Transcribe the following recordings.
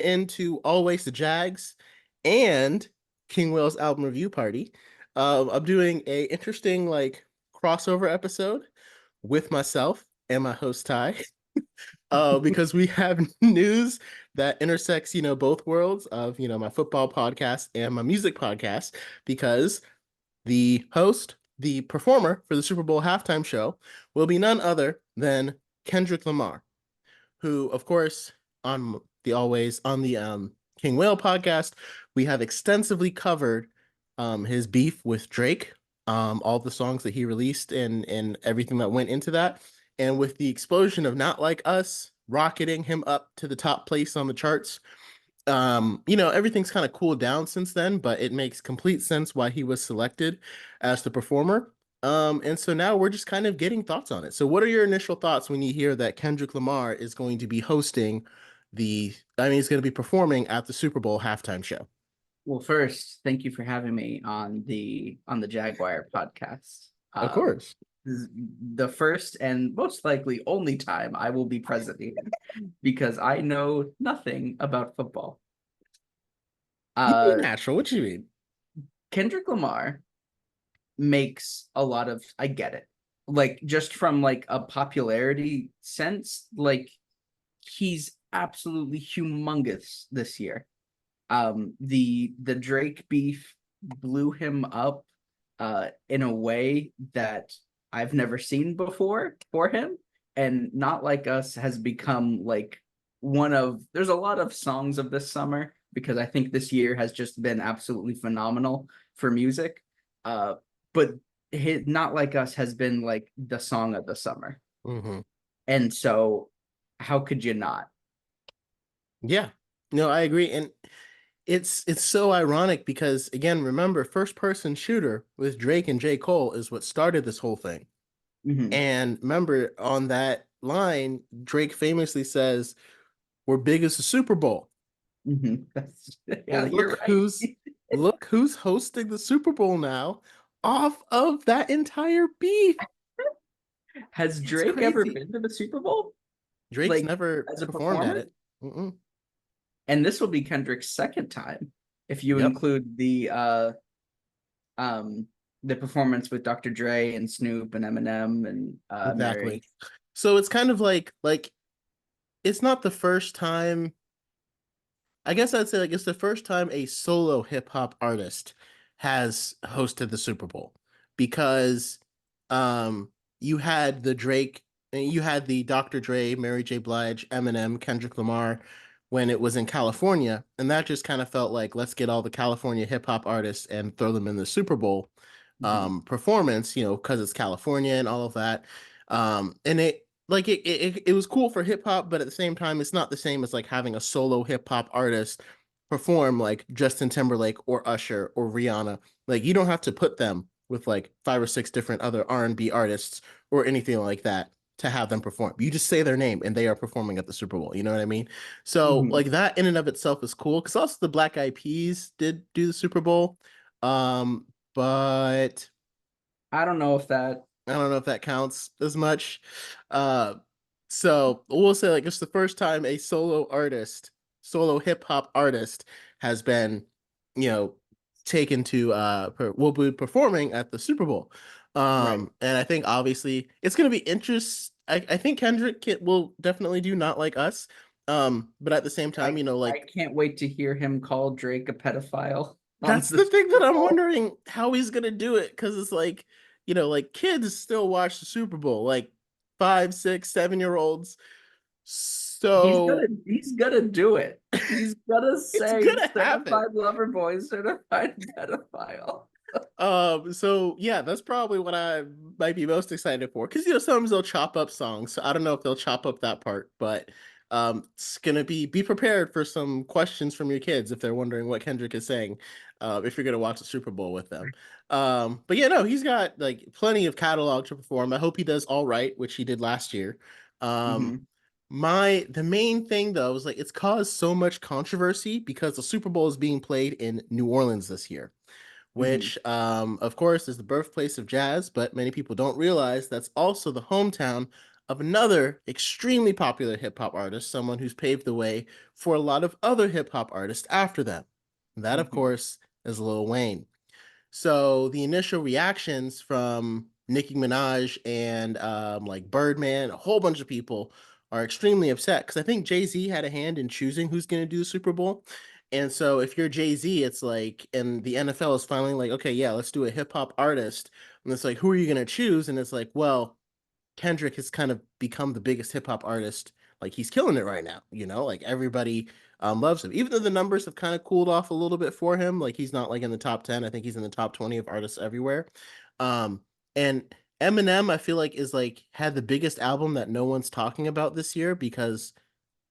into Always the Jags and King Will's album review party. I'm doing a interesting like crossover episode with myself and my host Ty, because we have news that intersects, both worlds of, my football podcast and my music podcast, because the host, the performer for the Super Bowl halftime show, will be none other than Kendrick Lamar, who, of course, on the King Whale podcast, we have extensively covered his beef with Drake, all the songs that he released and everything that went into that. And with the explosion of Not Like Us rocketing him up to the top place on the charts, everything's kind of cooled down since then, but it makes complete sense why he was selected as the performer. And so now we're just kind of getting thoughts on it. So what are your initial thoughts when you hear that Kendrick Lamar is going to be he's going to be performing at the Super Bowl halftime show? Well, first, thank you for having me on the Jaguar podcast. Of course. This is the first and most likely only time I will be present here because I know nothing about football. Natural. What you mean? Kendrick Lamar makes a lot of, I get it. Like just from like a popularity sense, like he's absolutely humongous this year. The Drake beef blew him up in a way that I've never seen before for him. And Not Like Us has become like there's a lot of songs of this summer because I think this year has just been absolutely phenomenal for music. But Not Like Us has been like the song of the summer. Mm-hmm. And so how could you not? Yeah. No, I agree. And it's so ironic because, again, remember, first person shooter with Drake and J. Cole is what started this whole thing. Mm-hmm. And remember, on that line, Drake famously says, "We're big as the Super Bowl." Mm-hmm. Well, You're right. look who's hosting the Super Bowl now off of that entire beef. Has It's Drake ever crazy. been to the Super Bowl? Drake's Like never as a performed at performer? it. Mm-mm. And this will be Kendrick's second time if you Yep, include um the performance with Dr. Dre and Snoop and Eminem and exactly. Mary. So it's kind of like it's not the first time. I guess I'd say like it's the first time a solo hip hop artist has hosted the Super Bowl, because um you had the Drake and you had the Dr. Dre, Mary J. Blige, Eminem, Kendrick Lamar when it was in California, and that just kind of felt like let's get all the California hip hop artists and throw them in the Super Bowl Mhm. performance, because it's California and all of that. And it was cool for hip hop, but at the same time, it's not the same as like having a solo hip hop artist perform like Justin Timberlake or Usher or Rihanna. Like you don't have to put them with like five or six different other R&B artists or anything like that to have them perform. You just say their name and they are performing at the Super Bowl. You know what I mean? So Mhm. like that in and of itself is cool, because also the Black Eyed Peas did do the Super Bowl. But I don't know if that I don't know if that counts as much. Uh, so we'll say like it's the first time a solo hip hop artist has been, you know, taken to will be performing at the Super Bowl. right. And I think obviously it's gonna be interest. I think will definitely do Not Like Us. But at the same time, I like can't wait to hear him call Drake a pedophile on that's the the thing that Super I'm Bowl. wondering how he's gonna do it, because it's like, like kids still watch the Super Bowl, like 5, 6, 7 year olds. So He's gonna do it. He's gonna it's say gonna happen. certified lover boy, certified pedophile. So yeah, that's probably what I might be most excited for. Because sometimes they'll chop up songs. So I don't know if they'll chop up that part, but it's gonna be prepared for some questions from your kids if they're wondering what Kendrick is saying, if you're gonna watch the Super Bowl with them. But yeah, no, he's got like plenty of catalog to perform. I hope he does all right, which he did last year. Um, Mhm. the main thing though is like it's caused so much controversy because the Super Bowl is being played in New Orleans this year, Mhm. which of course is the birthplace of jazz, but many people don't realize that's also the hometown of another extremely popular hip hop artist, someone who's paved the way for a lot of other hip hop artists after them. And that, of Mhm. course, is Lil Wayne. So the initial reactions from Nicki Minaj and like Birdman, a whole bunch of people are extremely upset because I think Jay Z had a hand in choosing who's going to do the Super Bowl. And so if you're Jay Z, it's like, and the NFL is finally like, okay, yeah, let's do a hip hop artist. And it's like, who are you going to choose? And it's like, well, Kendrick has kind of become the biggest hip hop artist. Like he's killing it right now, like everybody loves him. Even though the numbers have kind of cooled off a little bit for him, like he's not like in the top 10. I think he's in the top 20 of artists everywhere. Um, and Eminem, I feel like is like had the biggest album that no one's talking about this year because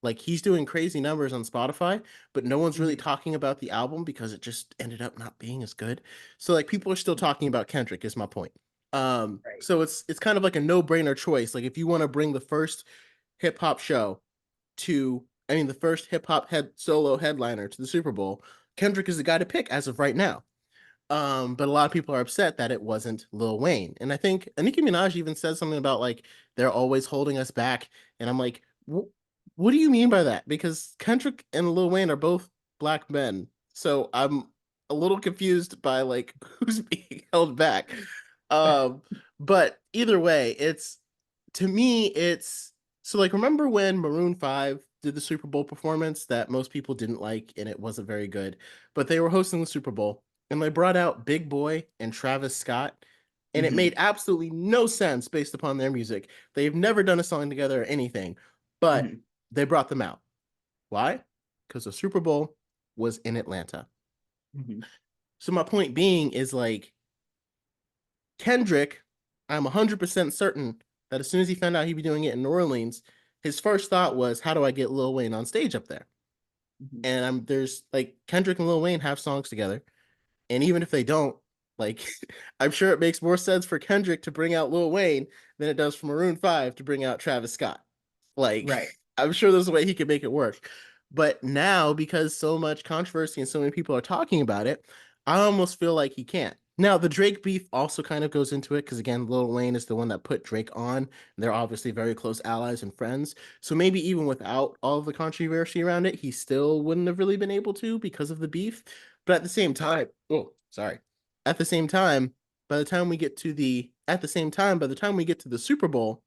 like he's doing crazy numbers on Spotify, but no one's really Mhm. talking about the album because it just ended up not being as good. So like people are still talking about Kendrick is my point. Right. So it's kind of like a no-brainer choice. Like if you want to bring the first hip hop show to I mean the first hip hop head solo headliner to the Super Bowl, Kendrick is the guy to pick as of right now. But a lot of people are upset that it wasn't Lil Wayne. And I think Nicki Minaj even said something about like they're always holding us back. And I'm like, what do you mean by that? Because Kendrick and Lil Wayne are both black men. So I'm a little confused by like who's being held back. Um, but either way, it's to me, it's so like remember when Maroon 5 did the Super Bowl performance that most people didn't like and it wasn't very good, but they were hosting the Super Bowl and they brought out Big Boy and Travis Scott, and it Mhm. made absolutely no sense based upon their music. They've never done a song together or anything, but Mhm. they brought them out. Why? Because the Super Bowl was in Atlanta. Mhm. So my point being is like Kendrick, I'm 100% certain that as soon as he found out he'd be doing it in New Orleans, his first thought was, how do I get Lil Wayne on stage up there? Mhm. And there's like Kendrick and Lil Wayne have songs together. And even if they don't, like, I'm sure it makes more sense for Kendrick to bring out Lil Wayne than it does for Maroon 5 to bring out Travis Scott. Like, Right. I'm sure there's a way he could make it work. But now, because so much controversy and so many people are talking about it, I almost feel like he can't. Now, the Drake beef also kind of goes into it because, again, Lil Wayne is the one that put Drake on. And they're obviously very close allies and friends. So maybe even without all of the controversy around it, he still wouldn't have really been able to because of the beef. But at the same time, oh, sorry. At the same time, by the time we get to the Super Bowl,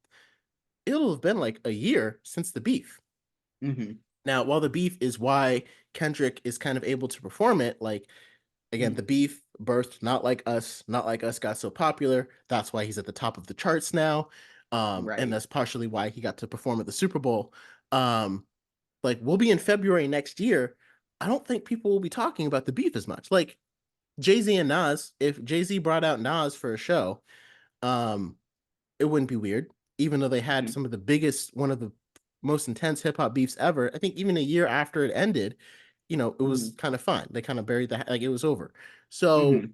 it'll have been like a year since the beef. Mhm. Now, while the beef is why Kendrick is kind of able to perform it, like again, Mhm. the beef birthed not like us got so popular. That's why he's at the top of the charts now. And Right. that's partially why he got to perform at the Super Bowl. Um, like we'll be in February next year. I don't think people will be talking about the beef as much. Like Jay-Z and Nas, if Jay-Z brought out Nas for a show, um, it wouldn't be weird, even though they had Mhm. some of the biggest, one of the most intense hip hop beefs ever. I think even a year after it ended, it was Mhm. kind of fine. They kind of buried that, like it was over. So Mhm.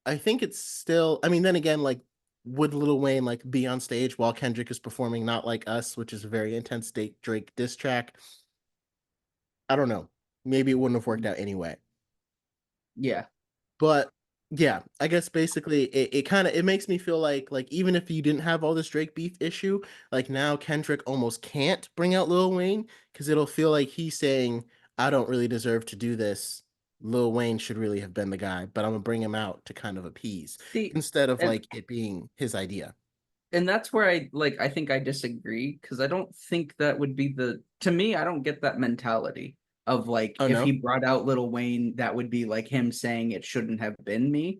I think it's still, I mean, then again, like, would Lil Wayne like be on stage while Kendrick is performing Not Like Us, which is a very intense Drake diss track? I don't know. Maybe it wouldn't have worked Mhm. out anyway. Yeah. But yeah, I guess basically it kind of it makes me feel like even if you didn't have all this Drake beef issue, like now Kendrick almost can't bring out Lil Wayne because it'll feel like he's saying, I don't really deserve to do this. Lil Wayne should really have been the guy, but I'm gonna bring him out to kind of appease See, instead of and like it being his idea. that's where I think I disagree because I don't think that would be the to me I don't get that mentality of like Oh if he no? brought out Little Wayne that would be like him saying it shouldn't have been me.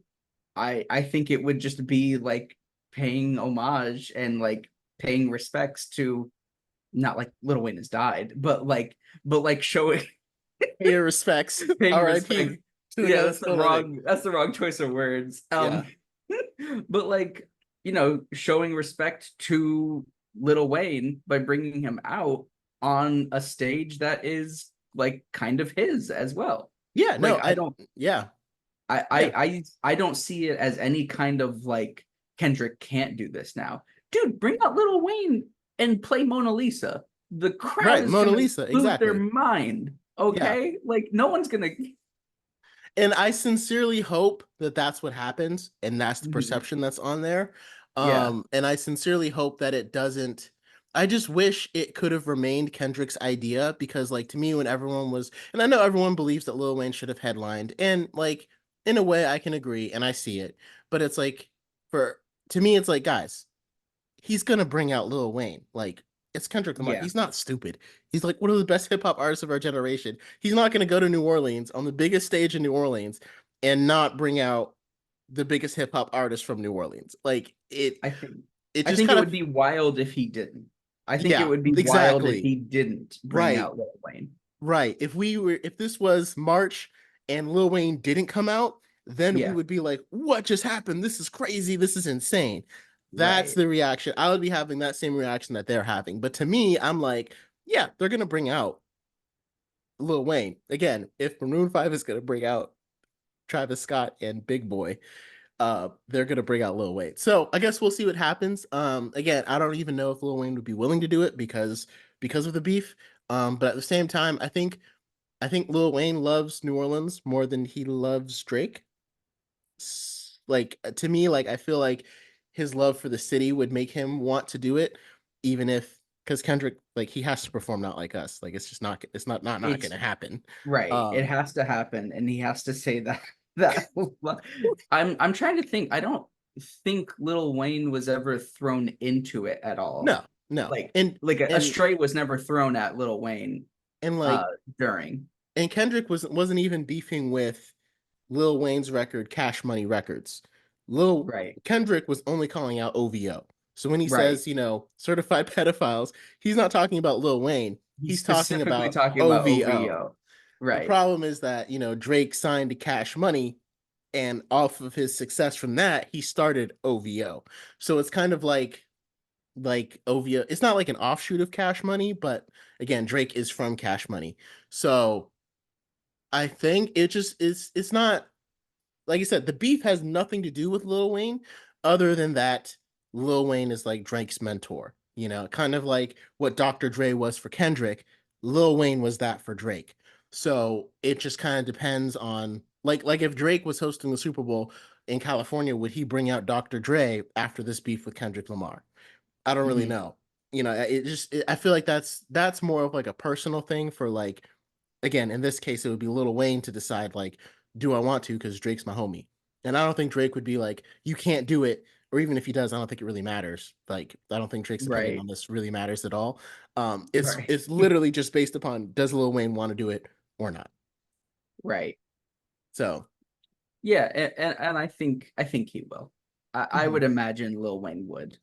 I think it would just be like paying homage and like paying respects to not like Little Wayne has died, but like showing Pay your respects. paying respect. R.I.P. to the Yeah, guy that spilled that ink. that's the wrong choice of words. Yeah. But like, showing respect to Little Wayne by bringing him out on a stage that is like kind of his as well. Yeah, Like no, I don't yeah, I yeah. I I don't see it as any kind of like Kendrick can't do this now. Dude, bring out Little Wayne and play Mona Lisa. The crowd Right, is Mona gonna Lisa, lose their exactly. mind. Yeah. Okay? Like no one's gonna. And I sincerely hope that that's what happens and that's the Mhm. perception that's on there. Yeah. And I sincerely hope that it doesn't. I just wish it could have remained Kendrick's idea because, like, to me, when everyone was, and I know everyone believes that Lil Wayne should have headlined, and like, in a way, I can agree and I see it, but it's like, for to me, it's like, guys, he's gonna bring out Lil Wayne. Like, it's Kendrick Lamar. Yeah, He's not stupid. He's like one of the best hip hop artists of our generation. He's not gonna go to New Orleans on the biggest stage in New Orleans and not bring out the biggest hip hop artist from New Orleans. Like I think it I just think it kind would of, be wild if he didn't. I think it yeah, would be wild if exactly. he didn't bring Right. out Lil Wayne. Right. If this was March and Lil Wayne didn't come out, then we Yeah, would be like, what just happened? This is crazy. This is insane. That's right. the reaction. I would be having that same reaction that they're having. But to me, I'm like, yeah, they're gonna bring out Lil Wayne. Again, if Maroon 5 is gonna bring out Travis Scott and Big Boy, they're gonna bring out Lil Wayne. So I guess we'll see what happens. Again, I don't even know if Lil Wayne would be willing to do it because of the beef. But at the same time, I think Lil Wayne loves New Orleans more than he loves Drake. Like to me, like I feel like his love for the city would make him want to do it, even if because Kendrick, like he has to perform not like us. Like it's just not It's gonna happen. right. It Um has to happen, and he has to say that that. I'm trying to think. I don't think Lil Wayne was ever thrown into it at all. no, no. Like And like a and stray was never thrown at Lil Wayne and uh like during. and Kendrick wasn't even beefing with Lil Wayne's record, Cash Money Records. Lil Right. Kendrick was only calling out OVO. So when he Right. says, certified pedophiles, he's not talking about Lil Wayne. He's He's talking specifically about talking about OVO. OVO. The Right. problem is that, Drake signed to Cash Money, and off of his success from that, he started OVO. So it's kind of like OVO. It's not like an offshoot of Cash Money, but again, Drake is from Cash Money. So I think it just is it's not like I said, the beef has nothing to do with Lil Wayne, other than that Lil Wayne is like Drake's mentor. Kind of like what Dr. Dre was for Kendrick. Lil Wayne was that for Drake. So it just kind of depends on like if Drake was hosting the Super Bowl in California, would he bring out Dr. Dre after this beef with Kendrick Lamar? I don't really Mhm. know. I feel like that's more of like a personal thing for like again, in this case, it would be Lil Wayne to decide like, do I want to? Because Drake's my homie, and I don't think Drake would be like, you can't do it. Or even if he does, I don't think it really matters. Like, I don't think Drake's opinion Right. on this really matters at all. It's Right. it's literally just based upon does Lil Wayne want to do it or not. Right. So, Yeah, and I think he will. I mhm. would imagine Lil Wayne would.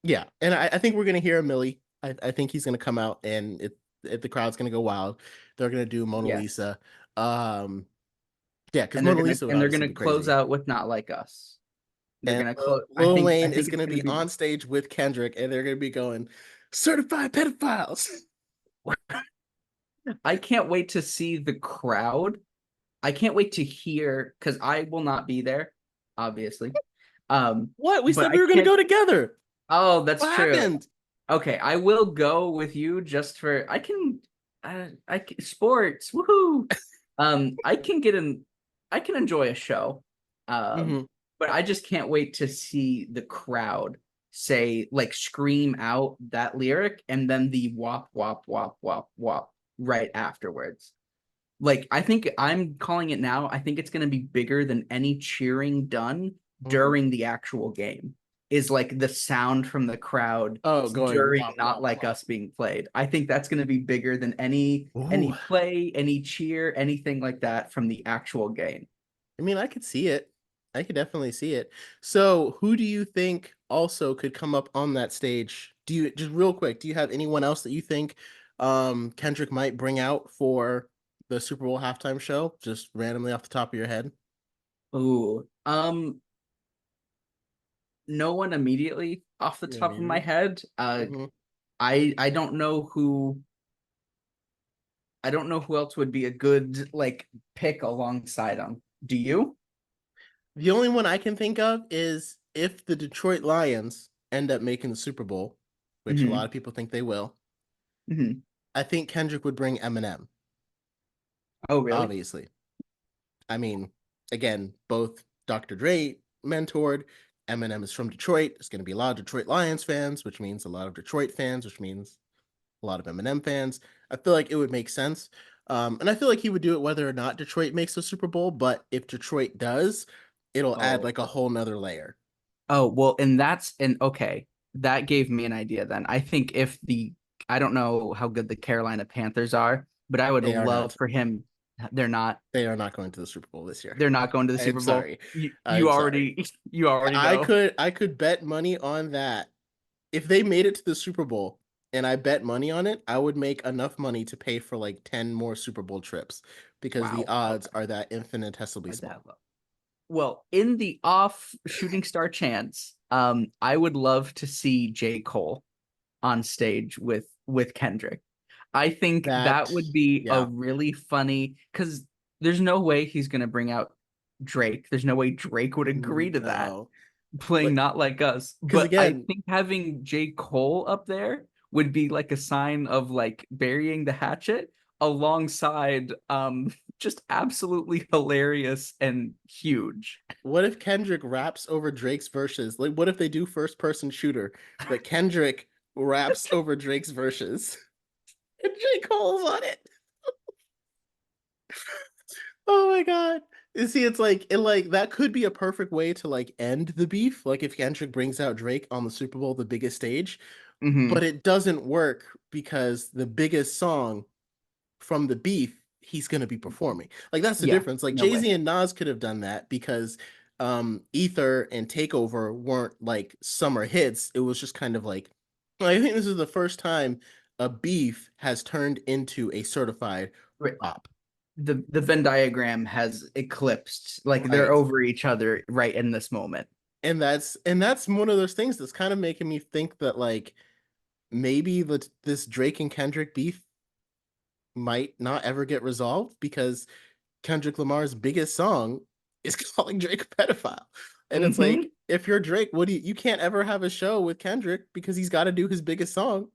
Yeah, and I think we're gonna hear a Millie. I think he's gonna come out and the crowd's gonna go wild. They're gonna do Mona Yes. Lisa. Yeah, because Mona Lisa would They're obviously gonna be close crazy. out with Not Like Us. They're And gonna Lil, close. Lil I Wayne is think going it's to gonna be be. on stage with Kendrick, and they're going to be going certified pedophiles. I can't wait to see the crowd. I can't wait to hear because I will not be there, obviously. What? We But said I we were going to can't. go together. Oh, that's What true. happened? Okay, I will go with you just for sports. Woohoo! I can get in. I can enjoy a show. Um, Hmm. but I just can't wait to see the crowd say like scream out that lyric and then the wop wop wop wop wop right afterwards. Like I think I'm calling it now. I think it's going to be bigger than any cheering done Hmm. during the actual game. Is like the sound from the crowd Oh, going during womp Not womp Like womp. Us being played. I think that's going to be bigger than any Ooh, play, any cheer, anything like that from the actual game. I mean, I could see it. I could definitely see it. So, who do you think also could come up on that stage? Do you just real quick? Do you have anyone else that you think Kendrick might bring out for the Super Bowl halftime show? Just randomly off the top of your head. Ooh, no one immediately off the Yeah, top of my maybe. head. Hmm. I don't know who else would be a good like pick alongside him. Do you? The only one I can think of is if the Detroit Lions end up making the Super Bowl, which a lot Hmm. of people think they will. Hmm. I think Kendrick would bring Eminem, Oh, really? obviously. I mean, again, both Dr. Dre mentored. Eminem is from Detroit. There's going to be a lot of Detroit Lions fans, which means a lot of Detroit fans, which means a lot of Eminem fans. I feel like it would make sense. And I feel like he would do it whether or not Detroit makes the Super Bowl. But if Detroit does, it'll add Oh, like a whole nother layer. oh, well, and okay, that gave me an idea then. I think if the I don't know how good the Carolina Panthers are, but I would They are love not. for him. They're not. They are not going to the Super Bowl this year. They're not going to the I'm Super Bowl. sorry. You I'm sorry. already you already know. I could bet money on that. If they made it to the Super Bowl and I bet money on it, I would make enough money to pay for like 10 more Super Bowl trips because the Wow. odds Okay. are that infinitesimally Are that small. low? Well, in the off shooting star chance, I would love to see J. Cole on stage with Kendrick. I think that That, would be a yeah. really funny because there's no way he's gonna bring out Drake. There's no way Drake would agree to that No. playing Like, Not Like Us. because But I again, think having J. Cole up there would be like a sign of like burying the hatchet alongside just absolutely hilarious and huge. what if Kendrick raps over Drake's verses? Like, what if they do first person shooter, but Kendrick raps over Drake's verses and J. Cole's on it? Oh my god. You see, it's like that could be a perfect way to like end the beef. Like if Kendrick brings out Drake on the Super Bowl, the biggest stage, but Hmm. it doesn't work because the biggest song from the beef he's gonna be performing. Like that's the Yeah, difference. Like no way. Jay-Z and Nas could have done that because Ether and Takeover weren't like summer hits. It was just kind of like I think this is the first time a beef has turned into a certified Right. bop. The Venn diagram has eclipsed. Like they're Right. over each other right in this moment. And that's one of those things that's kind of making me think that like maybe this Drake and Kendrick beef might not ever get resolved because Kendrick Lamar's biggest song is calling Drake a pedophile. And it's Hmm. like, if you're Drake, what do you can't ever have a show with Kendrick because he's got to do his biggest song.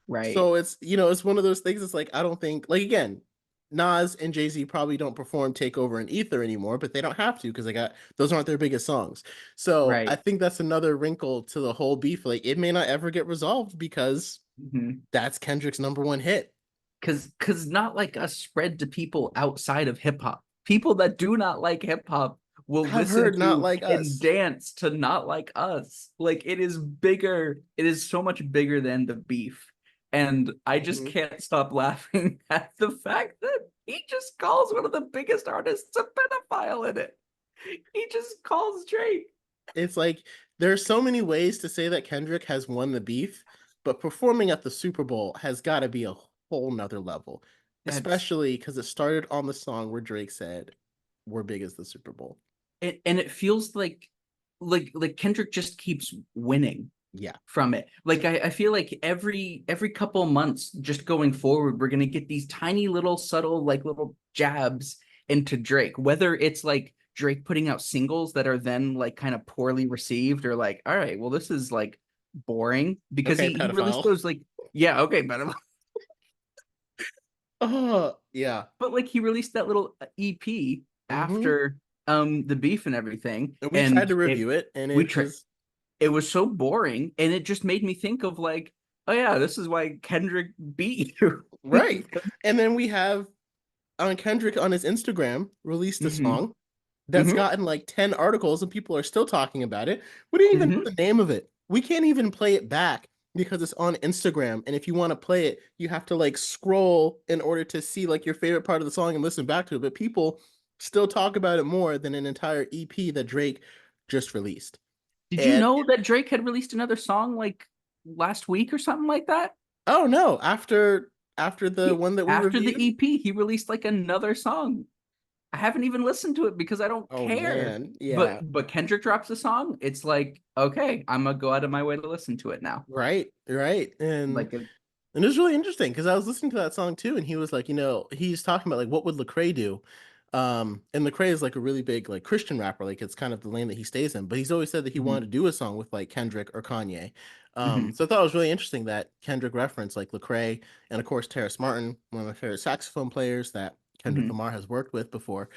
Right. So it's one of those things. It's like I don't think like again, Nas and Jay Z probably don't perform Takeover and Ether anymore, but they don't have to because they got those aren't their biggest songs. So I Right. think that's another wrinkle to the whole beef. Like it may not ever get resolved because Hmm. that's Kendrick's number one hit. Cause Not Like Us spread to people outside of hip hop. People that do not like hip hop will Have listen heard not to like and us. dance to Not Like Us. Like it is bigger. It is so much bigger than the beef. And I just Mhm. can't stop laughing at the fact that he just calls one of the biggest artists a pedophile in it. He just calls Drake. It's like there's so many ways to say that Kendrick has won the beef, but performing at the Super Bowl has got to be a whole nother level, That's especially because it started on the song where Drake said, "We're big as the Super Bowl." it, and it feels like Kendrick just keeps winning Yeah. from it. Like I feel like every couple months, just going forward, we're gonna get these tiny little subtle like little jabs into Drake. Whether it's like Drake putting out singles that are then like kind of poorly received, or like, all right, well, this is like boring because Okay, he released pedophile. those like yeah, okay, Oh, yeah. but like he released that little EP Hmm. after the beef and everything, And we tried and to it review it, and we it tried was it was so boring and it just made me think of like, oh yeah, this is why Kendrick beat you. right. And then we have Kendrick on his Instagram released a Hmm. song that's Hmm. gotten like 10 articles and people are still talking about it. We didn't even know Hmm. the name of it. We can't even play it back because it's on Instagram. And if you want to play it, you have to like scroll in order to see like your favorite part of the song and listen back to it. But people still talk about it more than an entire EP that Drake just released. Did you And know that Drake had released another song like last week or something like that? oh no, after the one that we After the reviewed, EP, he released like another song. I haven't even listened to it because I don't oh care. man, But yeah. but Kendrick drops a song, it's like, okay, I'm gonna go out of my way to listen to it now. Right, right. Like And it was really interesting because I was listening to that song too, and he was like, he's talking about like what would Lecrae do? And Lecrae is like a really big like Christian rapper, like it's kind of the lane that he stays in. But he's always said that he mhm, wanted to do a song with like Kendrick or Kanye. mhm, So I thought it was really interesting that Kendrick referenced like Lecrae and of course Terrace Martin, one of my favorite saxophone players that Kendrick mhm, Lamar has worked with before.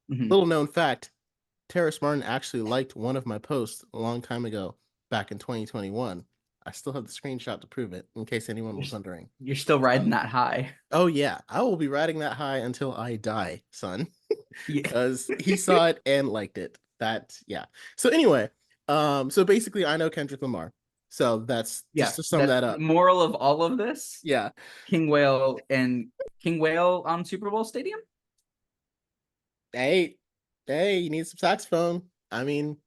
mhm. Little known fact, Terrace Martin actually liked one of my posts a long time ago, back in 2021. I still have the screenshot to prove it, in case anyone You're, was wondering. you're still riding that high. Oh yeah, I will be riding that high until I die, son, Yeah. because he saw it and liked it. That yeah. So anyway, so basically, I know Kendrick Lamar. So that's just Yeah. to sum That that up. moral of all of this, Yeah. King Whale and King Whale on Super Bowl Stadium. Hey, hey, you need some saxophone. I mean,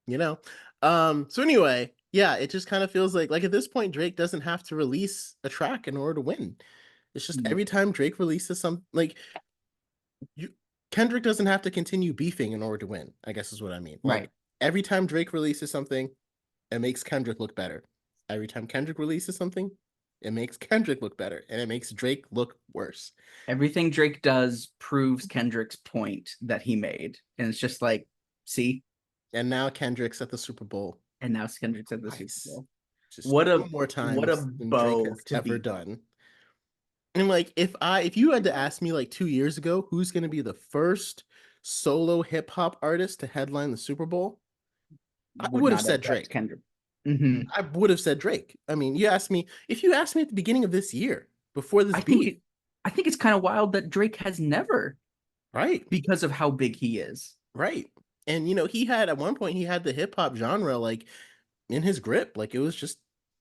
you know. So anyway, yeah, it just kind of feels like at this point Drake doesn't have to release a track in order to win. It's just Mm, every time Drake releases some like you Kendrick doesn't have to continue beefing in order to win, I guess is what I mean. Like right. every time Drake releases something, it makes Kendrick look better. Every time Kendrick releases something, it makes Kendrick look better and it makes Drake look worse. Everything Drake does proves Kendrick's point that he made. And it's just like, see? And now Kendrick's at the Super Bowl And now Kendrick's at the Super twice. Bowl. Just What two a more what a times than Drake bow has to ever be. done. And like if you had to ask me like 2 years ago who's gonna be the first solo hip hop artist to headline the Super Bowl, I Would would have not said have guessed Drake. Kendrick. Hmm. I would have said Drake. I mean, if you asked me at the beginning of this year, before this I think beef, it I think it's kind of wild that Drake has never right? because of how big he is. Right. And he had at one point he had the hip hop genre like in his grip. Like it was just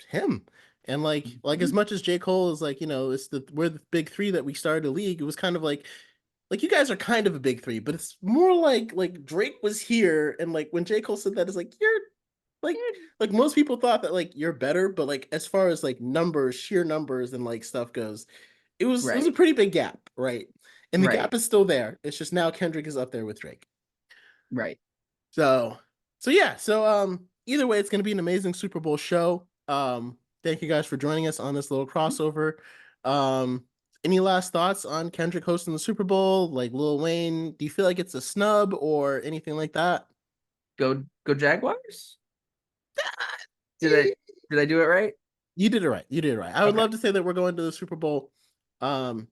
him. And like as Mhm. much as J. Cole is like, we're the big three that we started a league, it was kind of like you guys are kind of a big three, but it's more like Drake was here and like when J. Cole said that, it's like you're like like most people thought that like you're better, but like as far as like numbers, sheer numbers and like stuff goes, it was a Right. pretty big gap, right? And the Right. gap is still there. It's just now Kendrick is up there with Drake. Right. So so yeah, so either way, it's gonna be an amazing Super Bowl show. Thank you guys for joining us on this little crossover. Um any last thoughts on Kendrick hosting the Super Bowl, like Lil Wayne? Do you feel like it's a snub or anything like that? Go Jaguars? Did I did I do it right? You did it right. You did it right. I would Okay. love to say that we're going to the Super Bowl. Um,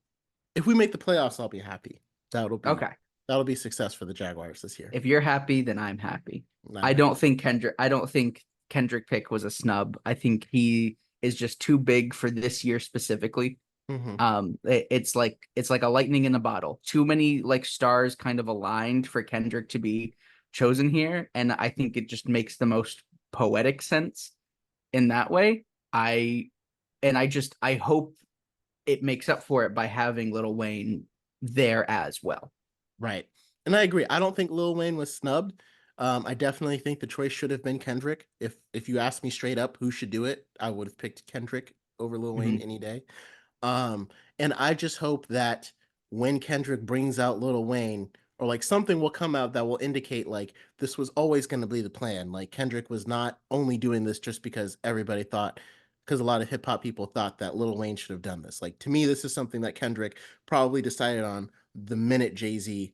if we make the playoffs, I'll be happy. That'll be Okay. that'll be success for the Jaguars this year. If you're happy, then I'm happy. And I'm happy. I don't think Kendrick pick was a snub. I think he is just too big for this year specifically. Hmm. It's like a lightning in a bottle. Too many like stars kind of aligned for Kendrick to be chosen here, and I think it just makes the most poetic sense in that way. I hope it makes up for it by having Lil Wayne there as well. Right. And I agree. I don't think Lil Wayne was snubbed. I definitely think the choice should have been Kendrick. If you ask me straight up who should do it, I would have picked Kendrick over Lil Wayne Mhm. any day. Um, and I just hope that when Kendrick brings out Lil Wayne, or like something will come out that will indicate like this was always going to be the plan. Like Kendrick was not only doing this just because everybody thought, because a lot of hip hop people thought that Lil Wayne should have done this. Like to me, this is something that Kendrick probably decided on the minute Jay-Z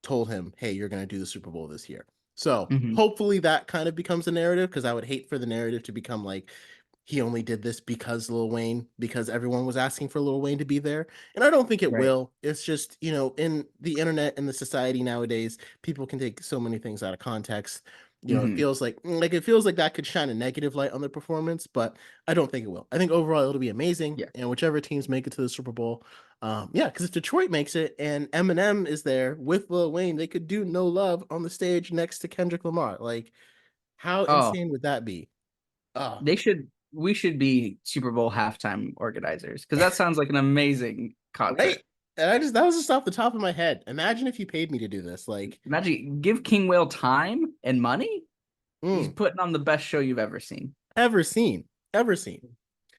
told him, "Hey, you're going to do the Super Bowl this year." So Mhm. hopefully that kind of becomes a narrative because I would hate for the narrative to become like he only did this because Lil Wayne, because everyone was asking for Lil Wayne to be there. And I don't think it Right. will. It's just, in the internet and the society nowadays, people can take so many things out of context. It Mhm. feels like that could shine a negative light on the performance, but I don't think it will. I think overall it'll be amazing. Yeah. And whichever teams make it to the Super Bowl, yeah, because if Detroit makes it and Eminem is there with Lil Wayne, they could do No Love on the stage next to Kendrick Lamar. Like, how Oh, insane would that be? Oh, we should be Super Bowl halftime organizers because that sounds like an amazing right? concert. And that was just off the top of my head. Imagine if you paid me to do this. Like, Imagine give King Whale time and money. He's mm, putting on the best show you've ever seen. ever seen, ever seen.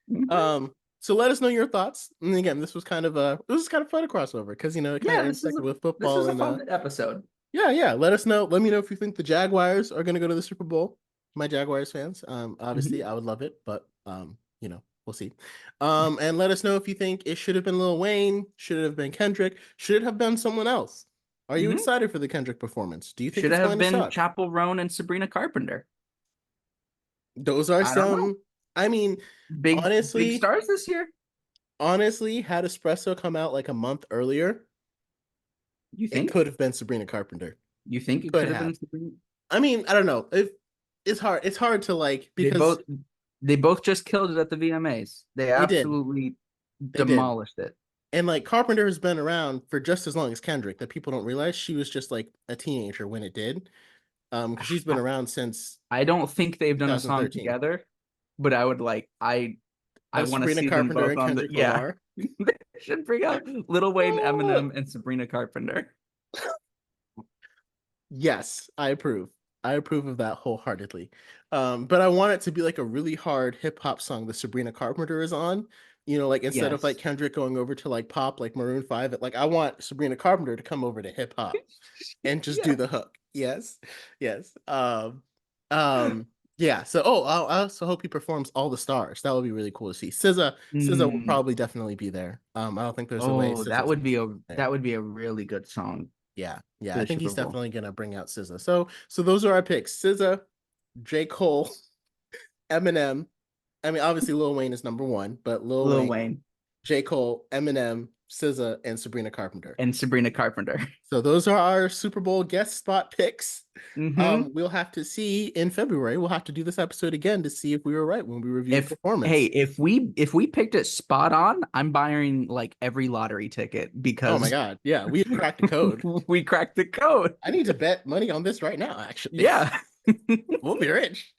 Mhm. So let us know your thoughts. And again, this was kind of fun to crossover because it kind Yeah, of intersected with football a and fun episode. yeah. Let us know. Let me know if you think the Jaguars are gonna go to the Super Bowl. My Jaguars fans. Obviously Mhm. I would love it, but we'll see. And let us know if you think it should have been Lil Wayne, should it have been Kendrick, should it have been someone else? Are you Mhm. excited for the Kendrick performance? Do you think Should it's have going to been suck? Chapel Roan and Sabrina Carpenter. Those are I don't know. some. I mean, Big honestly, stars this year. had Espresso come out like a month earlier, You it think? could have been Sabrina Carpenter. You think it Could could have have. been Sabrina? I mean, I don't know. It's hard. It's hard to like They because both they both just killed it at the VMAs. They they did. absolutely They did. demolished it. And like Carpenter has been around for just as long as Kendrick that people don't realize she was just like a teenager when it did. Because she's been I, around since I don't think they've done a song 2013. together, but I would like I Of want to Sabrina see them Carpenter both and on the Kendrick yeah. Lamar. They should bring out Lil Wayne, Oh, Eminem, and Sabrina Carpenter. yes, I approve. I approve of that wholeheartedly. But I want it to be like a really hard hip hop song that Sabrina Carpenter is on. You know, like instead of like Yes. Kendrick going over to like pop, like Maroon 5, like I want Sabrina Carpenter to come over to hip hop and just do Yeah. the hook. Yes. Yes. Yeah. So I also hope he performs All the Stars. That would be really cool to see. SZA will Mm. probably definitely be there. I don't think there's a way Oh, SZA's there. that would be a really good song Yeah, yeah, for I the think Super he's Bowl. definitely gonna bring out SZA. So those are our picks: SZA, J. Cole, Eminem. I mean, obviously Lil Wayne is number one, but Lil Lil Wayne, Wayne J. Cole, Eminem, SZA, and Sabrina Carpenter. and Sabrina Carpenter. So those are our Super Bowl guest spot picks. Hmm. We'll have to see in February. We'll have to do this episode again to see if we were right when we review the If hey, performance. if we picked it spot on, I'm buying like every lottery ticket Oh my because God. Yeah, we cracked the code. we cracked the code. I need to bet money on this right now, actually. Yeah. We'll be rich.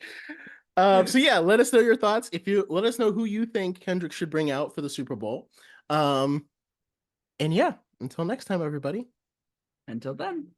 So yeah, let us know your thoughts. If you let us know who you think Kendrick should bring out for the Super Bowl. Um, and yeah, until next time, everybody. Until then.